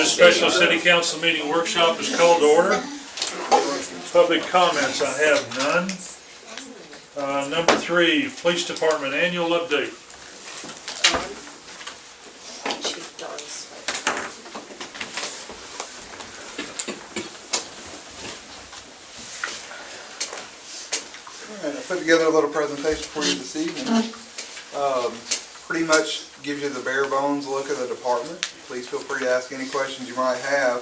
This special city council meeting workshop is called to order. Public comments, I have none. Number 3, Police Department Annual Update. Chief Don's. All right, I put together a little presentation for you this evening. Pretty much gives you the bare bones look of the department. Please feel free to ask any questions you might have.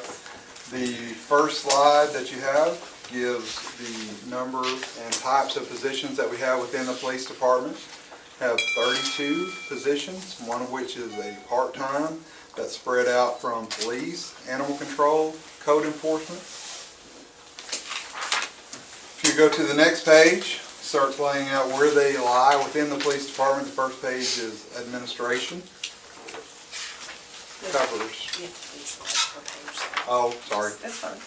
The first slide that you have gives the number and types of positions that we have within the police department. We have 32 positions, one of which is a part-time that's spread out from police, animal control, code enforcement. If you go to the next page, starts laying out where they lie within the police department. The first page is administration. Covers. Oh, sorry. That's fine.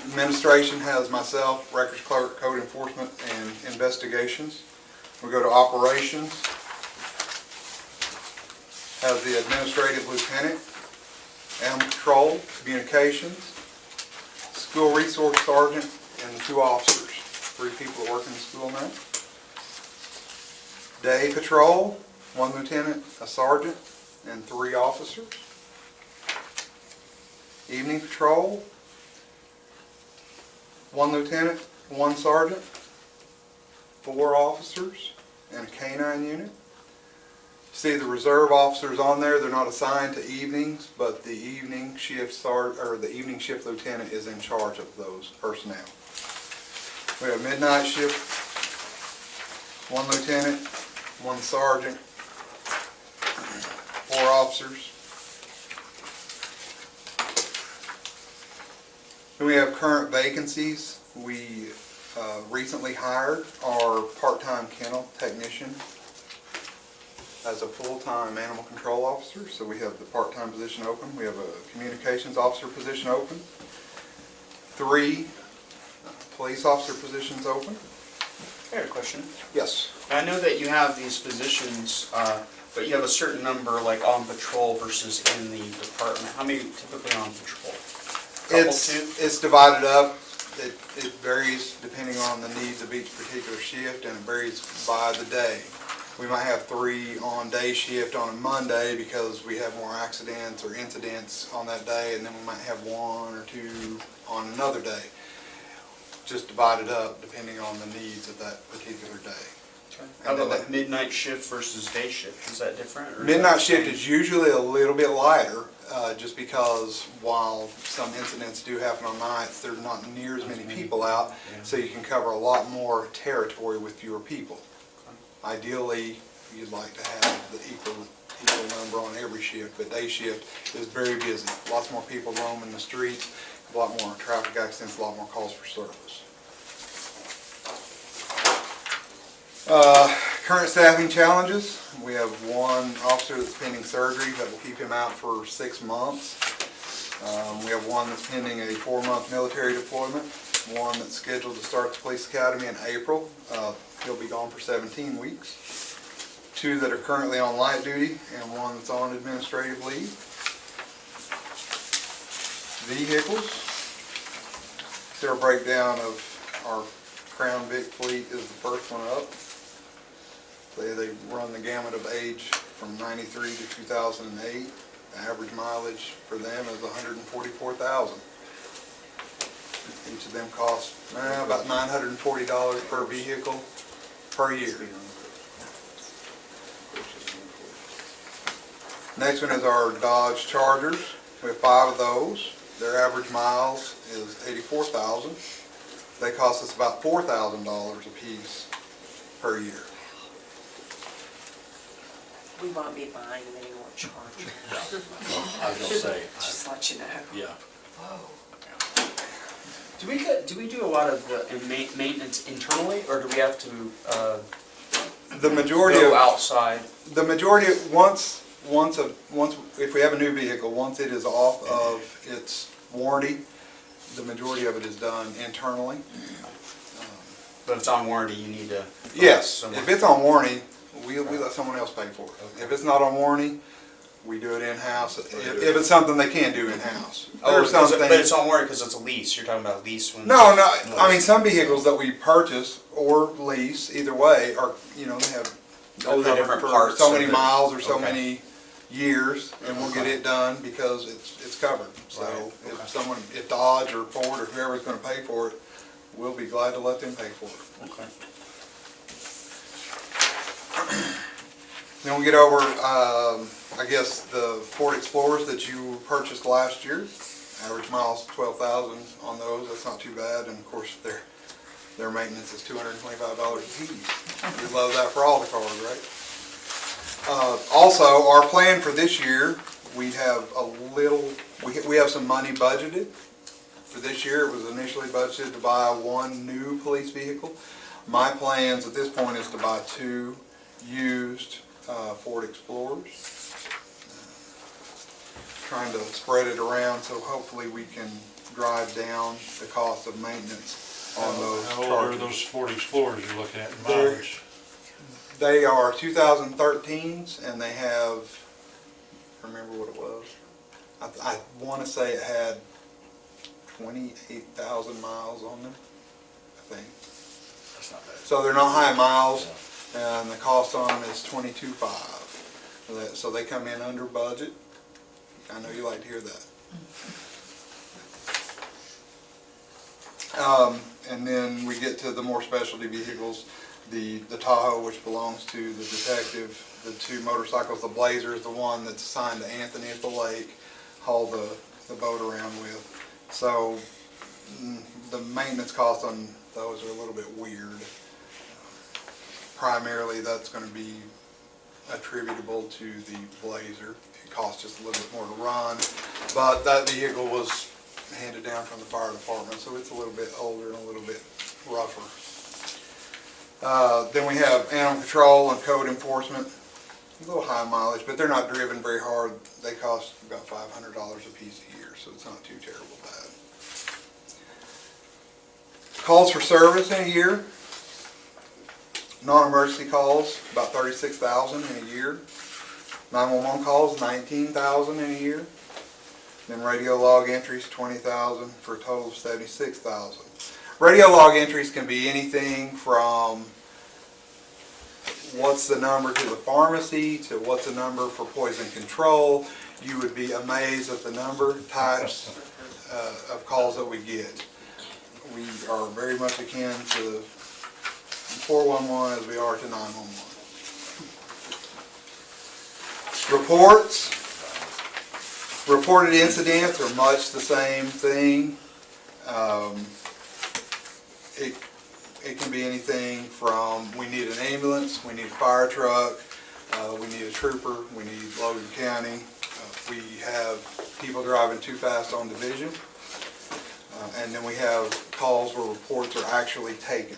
Administration has myself, records clerk, code enforcement, and investigations. We go to operations. Has the administrative lieutenant, animal control, communications, school resource sergeant, and 2 officers. 3 people that work in the school now. Day patrol, 1 lieutenant, a sergeant, and 3 officers. Evening patrol, 1 lieutenant, 1 sergeant, 4 officers, and a canine unit. See the reserve officers on there, they're not assigned to evenings, but the evening shift the evening shift lieutenant is in charge of those personnel. We have midnight shift, 1 lieutenant, 1 sergeant, 4 officers. Then we have current vacancies. We recently hired our part-time kennel technician as a full-time animal control officer. So we have the part-time position open. We have a communications officer position open. 3 police officer positions open. I got a question. Yes. I know that you have these positions, but you have a certain number like on patrol versus in the department. How many typically on patrol? It's divided up. It varies depending on the needs of each particular shift, and it varies by the day. We might have 3 on day shift on a Monday because we have more accidents or incidents on that day, and then we might have 1 or 2 on another day. Just divided up depending on the needs of that particular day. Okay. How about like midnight shift versus day shift? Is that different? Or midnight shift is usually a little bit lighter, just because while some incidents do happen on nights, there's not near as many people out, so you can cover a lot more territory with fewer people. Ideally, you'd like to have the equal number on every shift, but day shift is very busy. Lots more people roaming the streets, a lot more traffic accidents, a lot more calls for service. Current staffing challenges. We have 1 officer that's pending surgery that will keep him out for 6 months. We have 1 that's pending a 4-month military deployment. 1 that's scheduled to start the police academy in April. He'll be gone for 17 weeks. 2 that are currently on light duty, and 1 that's on administrative leave. Vehicles. Their breakdown of our Crown Vic fleet is the first one up. They run the gamut of age from 93 to 2008. The average mileage for them is 144,000. Each of them costs about $940 per vehicle per year. Next one is our Dodge Chargers. We have 5 of those. Their average miles is 84,000. They cost us about $4,000 a piece per year. We won't be buying them anymore, Charger. I was gonna say. Just let you know. Yeah. Whoa. Do we do a lot of maintenance internally, or do we have to The majority go of outside? the majority of once if we have a new vehicle, once it is off of its warranty, the majority of it is done internally. But if it's on warranty, you need to. Yes, if it's on warranty, we let someone else pay for it. Okay. If it's not on warranty, We do it in-house, if it's something they can do in-house. Oh, There's some but things- it's on warranty because it's a lease. You're talking about a lease when. No, I mean, some vehicles that we purchase or lease, either way, are, you know, they have. Oh, they're covered different for parts so of many it. miles or so Okay. many years, and we'll get Okay. it done because it's covered. So Right, okay. if Dodge or Ford or whoever's gonna pay for it, we'll be glad to let them pay for it. Okay. Then we get over, I guess, the Ford Explorers that you purchased last year. Average miles 12,000 on those, that's not too bad, and of course, their maintenance is $225 a piece. We love that for all the cars, right? Also, our plan for this year, we have we have some money budgeted. For this year, it was initially budgeted to buy one new police vehicle. My plans at this point is to buy 2 used Ford Explorers. Trying to spread it around so hopefully we can drive down the cost of maintenance on those How old are Chargers. those Ford Explorers you're looking at in They're- mileage? They are 2013s and they have, I remember what it was. I want to say it had 28,000 miles on them, I think. That's not bad. So they're not high miles, and the cost on them is $22,500. So they come in under budget. I know you like to hear that. And then we get to the more specialty vehicles, the Tahoe, which belongs to the detective, the 2 motorcycles, the Blazer is the one that's assigned to Anthony at the lake, haul the boat around with. So the maintenance costs on those are a little bit weird. Primarily, that's going to be attributable to the Blazer. It costs just a little bit more to run, but that vehicle was handed down from the fire department, so it's a little bit older and a little bit rougher. Then we have animal control and code enforcement. A little high mileage, but they're not driven very hard. They cost about $500 a piece a year, so it's not too terrible bad. Calls for service in a year. Non-emergency calls, about 36,000 in a year. 911 calls, 19,000 in a year. Then radio log entries, 20,000 for a total of 76,000. Radio log entries can be anything from what's the number to the pharmacy to what's the number for poison control. You would be amazed at the number, types of calls that we get. We are very much akin to 411 as we are to 911. Reports. Reported incidents are much the same thing. It can be anything from we need an ambulance, we need a fire truck, we need a trooper, we need Logan County. We have people driving too fast on division. And then we have calls where reports are actually taken.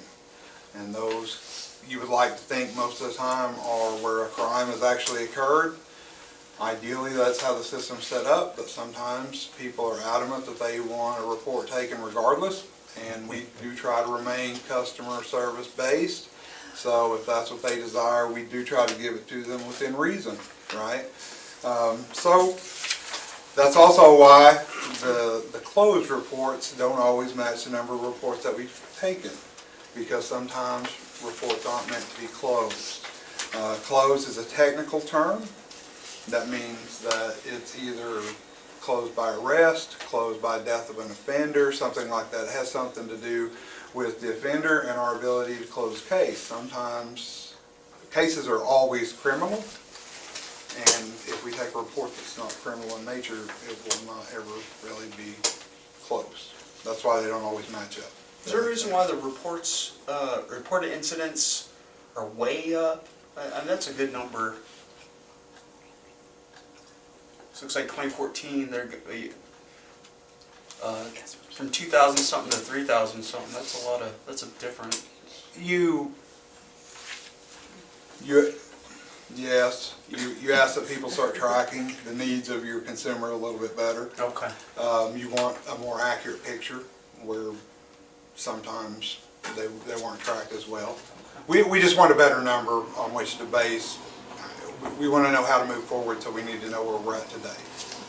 And those, you would like to think most of the time, are where a crime has actually occurred. Ideally, that's how the system's set up, but sometimes people are adamant that they want a report taken regardless, and we do try to remain customer service based. So if that's what they desire, we do try to give it to them within reason, right? So that's also why the closed reports don't always match the number of reports that we've taken, because sometimes reports aren't meant to be closed. Closed is a technical term. That means that it's either closed by arrest, closed by death of an offender, something like that. It has something to do with the offender and our ability to close a case. Sometimes cases are always criminal, and if we take a report that's not criminal in nature, it will not ever really be closed. That's why they don't always match up. Is there a reason why the reported incidents are way up? I mean, that's a good number. So it looks like 2014, they're from 2,000 something to 3,000 something. That's a lot of. That's a different. Yes, you ask that people start tracking the needs of your consumer a little bit better. Okay. You want a more accurate picture where sometimes they weren't tracked as well. We just want a better number on which to base we want to know how to move forward, so we need to know where we're at today.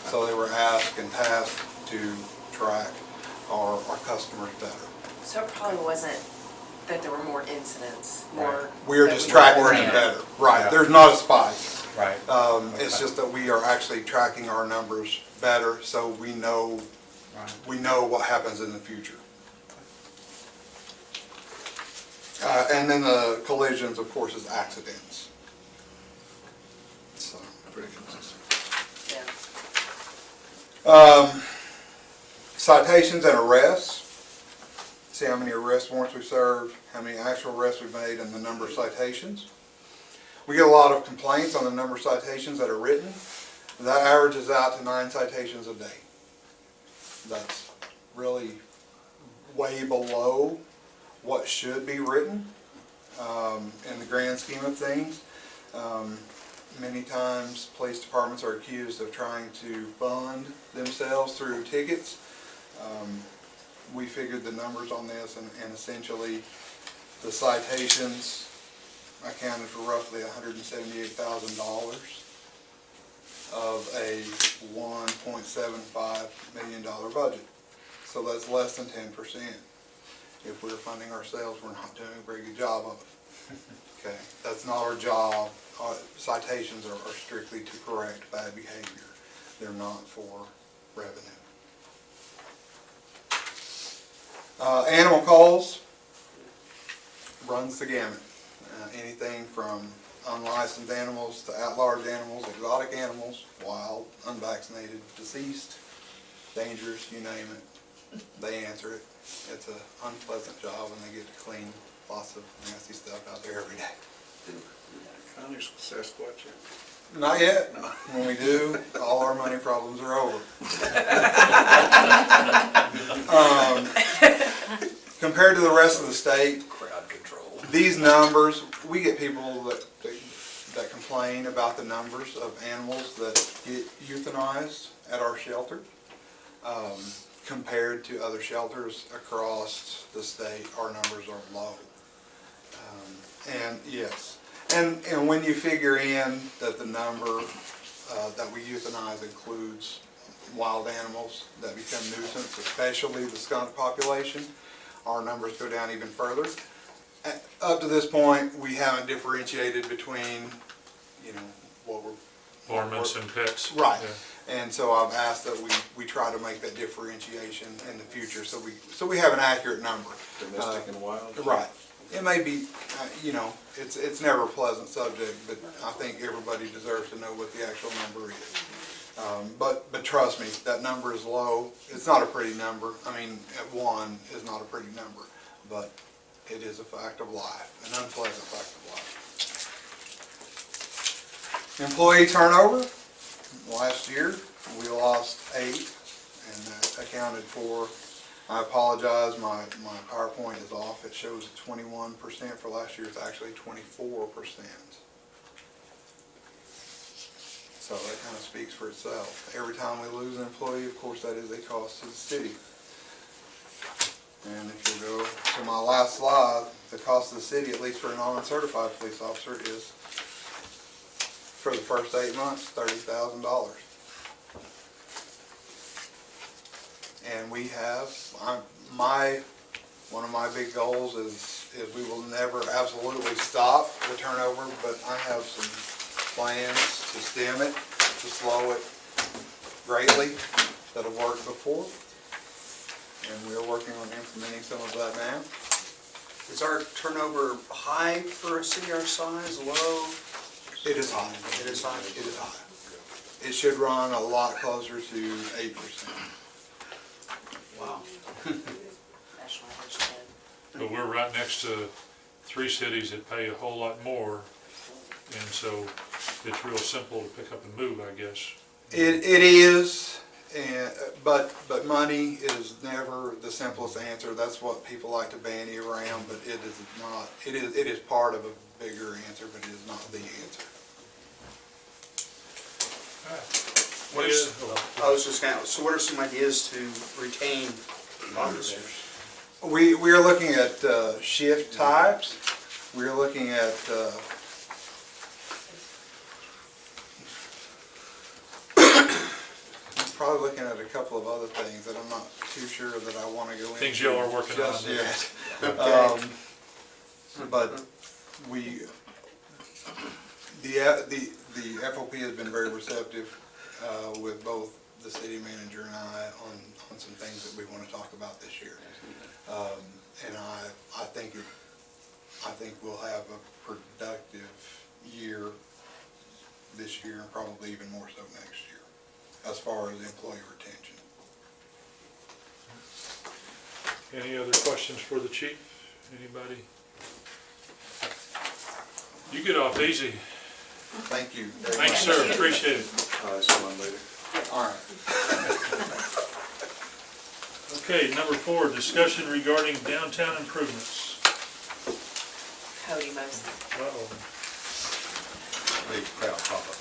So they were asked and tasked to track our customers better. So it probably wasn't that there were more incidents, more. We are that just we tracking were them in. better. Right, Yeah. there's not a spike. Right. It's just that we are actually tracking our numbers better, so we know what happens in the future. And then the collisions, of course, is accidents. So, pretty consistent. Yeah. Citations and arrests. See how many arrest warrants we've served, how many actual arrests we've made, and the number of citations. We get a lot of complaints on the number of citations that are written. That averages out to 9 citations a day. That's really way below what should be written in the grand scheme of things. Many times police departments are accused of trying to fund themselves through tickets. We figured the numbers on this, and essentially the citations accounted for roughly $178,000 of a $1.75 million budget. So that's less than 10%. If we're funding ourselves, we're not doing a very good job of it. Okay, that's not our job. Citations are strictly to correct bad behavior. They're not for revenue. Animal calls runs the gamut. Anything from unlicensed animals to at-large animals, exotic animals, wild, unvaccinated, deceased, dangerous, you name it. They answer it. It's an unpleasant job, and they get to clean lots of nasty stuff out there every day. Connor's Sasquatch yet? Not yet. When we do, all our money problems are over. Compared to the rest of the state, Crowd control. these numbers, we get people that complain about the numbers of animals that get euthanized at our shelter. Compared to other shelters across the state, our numbers are low. And yes, and when you figure in that the number that we euthanize includes wild animals that become nuisance, especially the skunk population, our numbers go down even further. Up to this point, we haven't differentiated between, what we're... Varmints and pets. Right. Yeah. And so I've asked that we try to make that differentiation in the future, so we have an accurate number. Domestic and wild? Right. It may be, it's never a pleasant subject, but I think everybody deserves to know what the actual number is. But trust me, that number is low. It's not a pretty number. I mean, at 1 is not a pretty number, but it is a fact of life, an unpleasant fact of life. Employee turnover. Last year, we lost 8, and that accounted for, I apologize, my PowerPoint is off. It shows 21% for last year. It's actually 24%. So that kind of speaks for itself. Every time we lose an employee, of course, that is a cost to the city. And if you go to my last slide, the cost of the city, at least for a non-certified police officer, is for the first 8 months, $30,000. And we have, one of my big goals is we will never absolutely stop the turnover, but I have some plans to stem it, to slow it greatly, that have worked before. And we are working on implementing some of that now. Is our turnover high for a city our size, low? It is high. It is high? It is high. It should run a lot closer to 8%. Wow. National average 10. But we're right next to 3 cities that pay a whole lot more, and so it's real simple to pick up and move, I guess. It is, but money is never the simplest answer. That's what people like to bandy around, but it is not. It is part of a bigger answer, but it is not the answer. What is, I was just gonna, so what are some ideas to retain officers? We are looking at shift types. We are looking at probably looking at a couple of other things that I'm not too sure that I want to go into. Things y'all are working on. Just yet. Okay. But we, the FOP has been very receptive with both the city manager and I on some things that we want to talk about this year. And I think we'll have a productive year this year, and probably even more so next year, as far as employee retention. Any other questions for the chief? Anybody? You get off easy. Thank you very Thanks, much. sir, appreciate it. See one later. All right. Okay, number 4, discussion regarding downtown improvements. Cody Moses. Uh-oh. Big crowd pop up.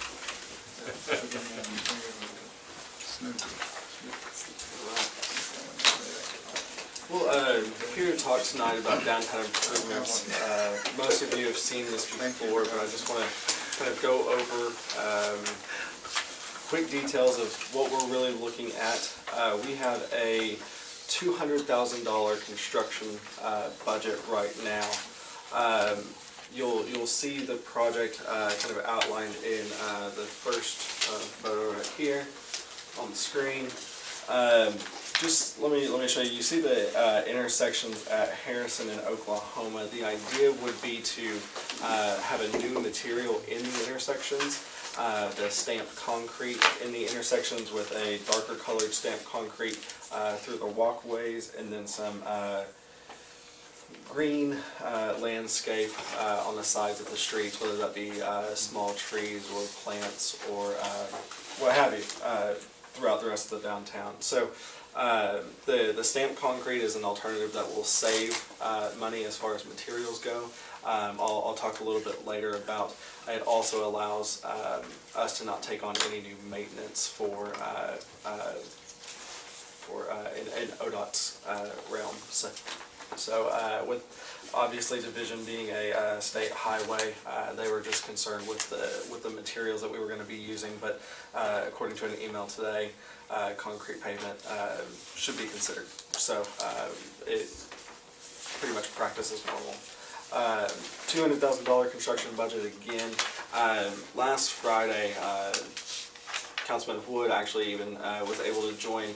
Well, here to talk tonight about downtown improvements. Most of you have seen this before, but I just want to kind of go over quick details of what we're really looking at. We have a $200,000 construction budget right now. You'll see the project kind of outlined in the first photo right here on the screen. Just let me show you. You see the intersections at Harrison and Oklahoma. The idea would be to have a new material in the intersections, the stamped concrete in the intersections with a darker colored stamped concrete through the walkways, and then some green landscape on the sides of the streets, whether that be small trees or plants or what have you, throughout the rest of the downtown. So the stamped concrete is an alternative that will save money as far as materials go. I'll talk a little bit later about it. Also allows us to not take on any new maintenance for in ODOT's realm. So with obviously Division being a state highway, they were just concerned with the materials that we were going to be using. But according to an email today, concrete pavement should be considered. So it pretty much practice as normal. $200,000 construction budget again. Last Friday, Councilman Wood actually even was able to join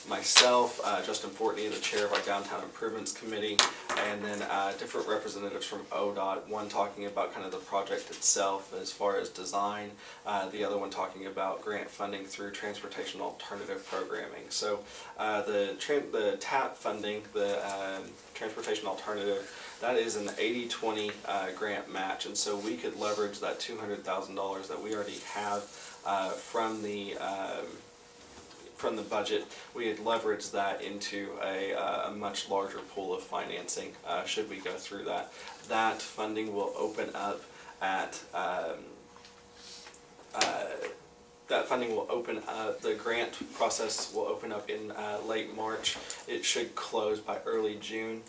myself, Justin Fortney, the chair of our Downtown Improvements Committee, and then different representatives from ODOT, one talking about kind of the project itself as far as design, the other one talking about grant funding through transportation alternative programming. So the TAP funding, the transportation alternative, that is an 80-20 grant match, and so we could leverage that $200,000 that we already have from the budget. We had leveraged that into a much larger pool of financing should we go through that. That funding will open up at the grant process will open up in late March. It should close by early June.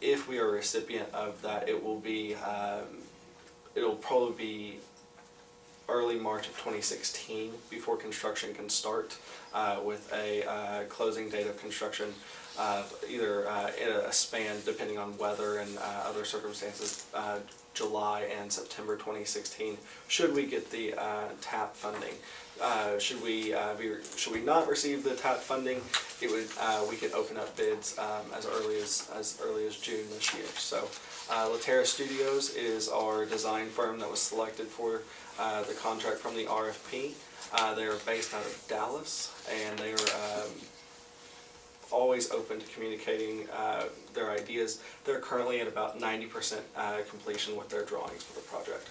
If we are a recipient of that, it'll probably be early March of 2016 before construction can start, with a closing date of construction either in a span, depending on weather and other circumstances, July and September 2016, should we get the TAP funding. Should we not receive the TAP funding, it would we could open up bids as early as June this year. So Latera Studios is our design firm that was selected for the contract from the RFP. They're based out of Dallas, and they are always open to communicating their ideas. They're currently at about 90% completion with their drawings for the project.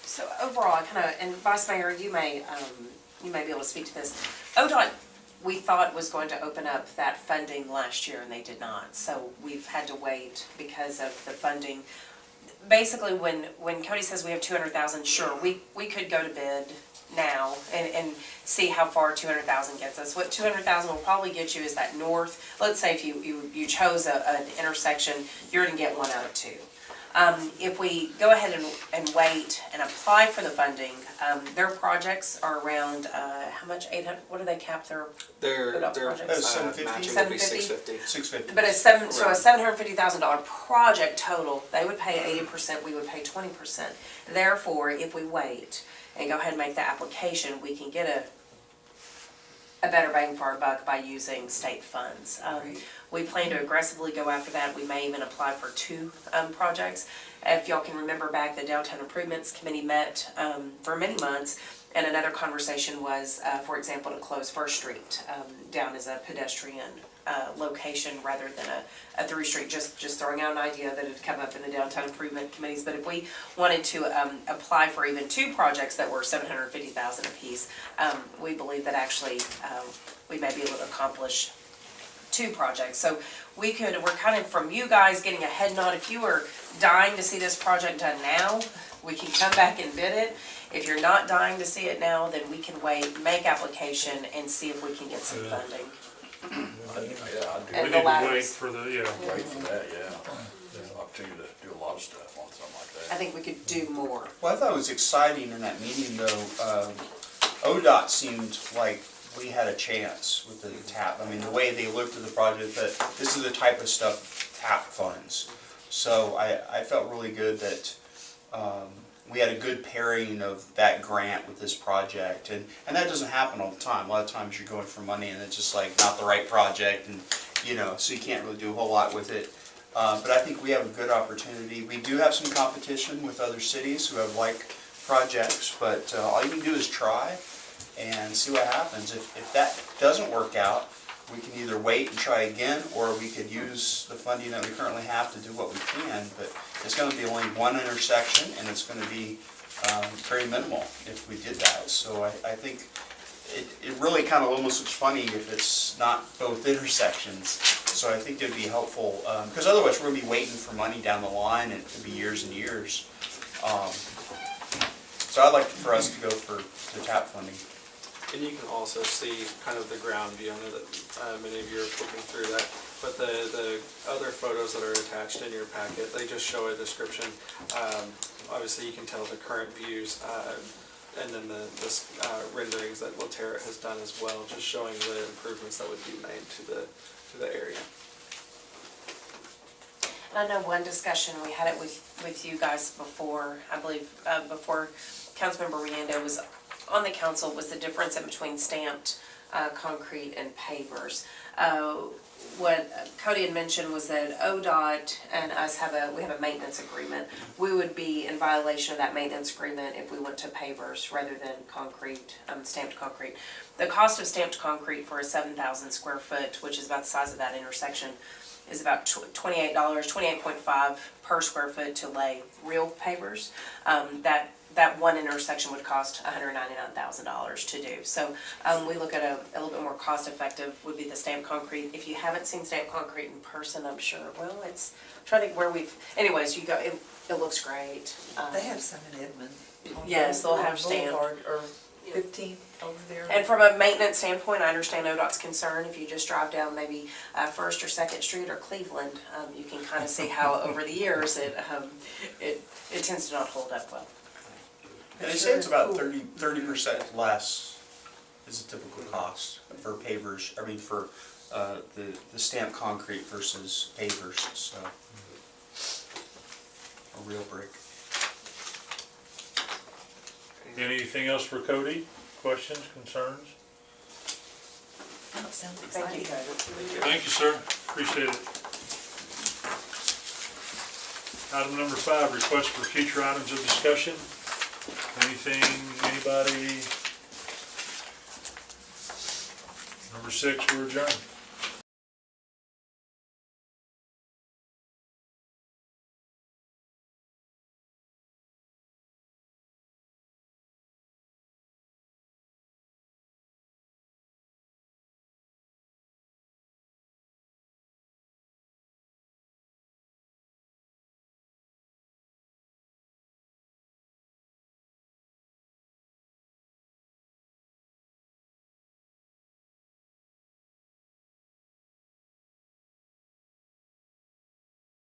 So overall, and Vice Mayor, you may be able to speak to this. ODOT, we thought was going to open up that funding last year, and they did not. So we've had to wait because of the funding. Basically, when Cody says we have 200,000, sure, we could go to bid now and see how far 200,000 gets us. What 200,000 will probably get you is that north. Let's say if you chose an intersection, you're going to get 1 out of 2. If we go ahead and wait and apply for the funding, their projects are around, how much, 800, what do they cap their, Their projects? 750? matching would be 750? 650. 650. but so a $750,000 project total, they would pay 80%, we would pay 20%. Therefore, if we wait and go ahead and make the application, we can get a better bang for our buck by using state funds. We plan to aggressively go after that. We may even apply for 2 projects. If y'all can remember back, the Downtown Improvements Committee met for many months, and another conversation was, for example, to close First Street down as a pedestrian location rather than a through street. Just throwing out an idea that had come up in the Downtown Improvement Committees. But if we wanted to apply for even 2 projects that were $750,000 apiece, we believe that actually we may be able to accomplish 2 projects. So we're kind of, from you guys getting a head nod. If you are dying to see this project done now, we can come back and bid it. If you're not dying to see it now, then we can wait, make application, and see if we can get some funding. Yeah, I do. We And need the to ladders. wait for the, Wait for that, yeah. There's an opportunity to do a lot of stuff on something like I that. think we could do more. Well, I thought it was exciting in that meeting though, ODOT seemed like we had a chance with the TAP. I mean, the way they looked at the project, that this is the type of stuff TAP funds. So I felt really good that we had a good pairing of that grant with this project. And that doesn't happen all the time. A lot of times you're going for money and it's just like not the right project, and so you can't really do a whole lot with it. But I think we have a good opportunity. We do have some competition with other cities who have like projects, but all you can do is try and see what happens. If that doesn't work out, we can either wait and try again, or we could use the funding that we currently have to do what we can. But it's going to be only one intersection, and it's going to be very minimal if we did that. So I think it really kind of almost looks funny if it's not both intersections. So I think it'd be helpful, because otherwise we're going to be waiting for money down the line, and it could be years and years. So I'd like for us to go for the TAP funding. And you can also see kind of the ground view. I know that many of you are flipping through that, but the other photos that are attached in your packet, they just show a description. Obviously, you can tell the current views, and then the renderings that Laterra has done as well, just showing the improvements that would be made to the area. And I know one discussion, we had it with you guys before, I believe, before Councilmember Riando was on the council, was the difference in between stamped concrete and pavers. What Cody had mentioned was that ODOT and us we have a maintenance agreement. We would be in violation of that maintenance agreement if we went to pavers rather than concrete, stamped concrete. The cost of stamped concrete for a 7,000 square foot, which is about the size of that intersection, is about $28, $28.5 per square foot to lay real pavers. That one intersection would cost $199,000 to do. So we look at a little bit more cost effective would be the stamped concrete. If you haven't seen stamped concrete in person, I'm sure, well, I'm trying to think where anyways, you go, it looks great. They have some in Edmond. Yes, they'll have On stamped. Boulevard, or 15 over there. And from a maintenance standpoint, I understand ODOT's concern. If you just drive down maybe First or Second Street or Cleveland, you can kind of see how over the years it tends to not hold up well. And they say it's about 30% less is the typical cost for pavers, for the stamped concrete versus pavers, so a real brick. anything else for Cody? Questions, concerns? That sounds Thank you, exciting. Thank you, sir. Appreciate it. Item number 5, request for future items of discussion. Anything, anybody? Number 6, we're adjourned.